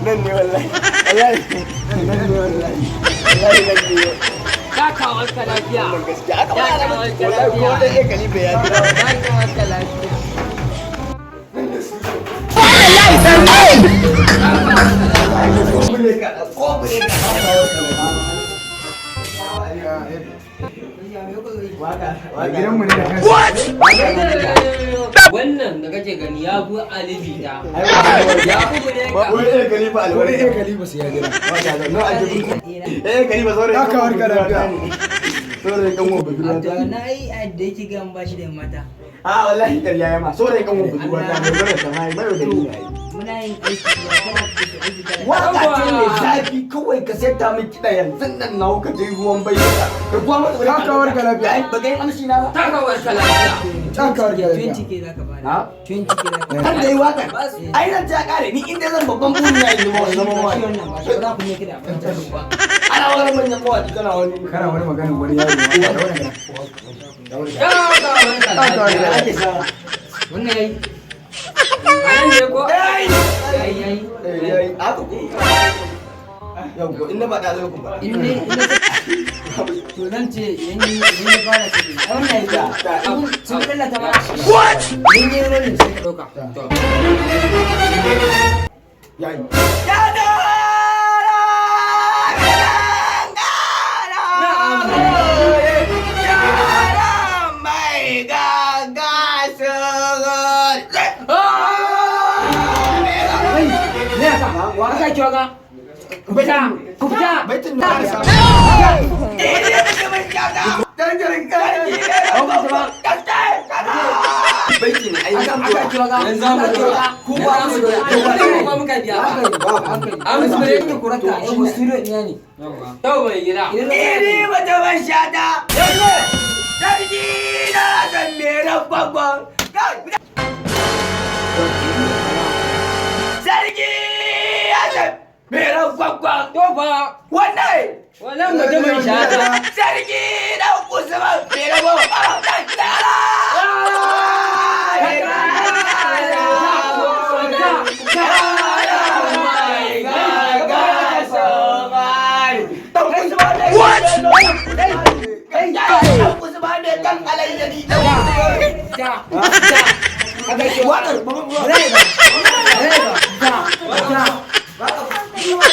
nan ne wallahi nan ne wallahi Takawar ka lafiya. gaskiya aka fara wallahi ko da ya kalifa ya jira Takawar ka lafiya. gidanmu ne da kansa Wannan da kake gani ya fi alibi da. ya fi bureka. wani ɗaya kalifa alwari ɗaya kalifa su ya jira na a jikin ɗaya kalifa sauran ya kawar ka lafiya sauran kan wani budurwa ta na yi a da yake gan ba shi da mata. a wallahi ƙarya ya ma sauran kan wani budurwa ta mai bara ta mai mai da ni yayi Muna yin aiki ba kana aiki kana. waka ce mai zafi kawai ka sai ta min kiɗa yanzu nan na ka je ruwan bayyana da kuma mata ka kawar ka lafiya ba ga amshi na ba Takawar ka lafiya. kawar ka lafiya 20 ke zaka bada. Ha? 20 ke zaka har bada. da yi wakar ai nan ta kare ni inda zan babban buri ya yi mawa zama mawa Shi wannan ba shi za ku ne kida ba ta ba. ana wani manyan mawaki kana wani maganin wani yaro ne da wani Takawar ka ake lafiya. sa Wannan yayi. Ayan ne ko? Yayi. yayi aka ko yau ko inda ba da zai ku ba In ne to nan ce yanyi fara ciki. Wannan ya sun kalla ta ba. What? Yanyi rolling sai ka dauka. To. yayi Wa ka kiwa ga? Fita! Ku fita! baitin da ka samu baiti ne ai zan Aka kiwa ga? Yanzu za mu kiwa. Ku ba mu da Yanzu ba muka biya. An musu da yake kuranta a yi studio ɗina ne. Yau mai gida. iri mata ban shata yanzu sarki na san meran gwagwan sarki ya san meran gwagwan To fa. wannan Wannan mutumin shata. sarki na usman meran gwagwan Waƙar,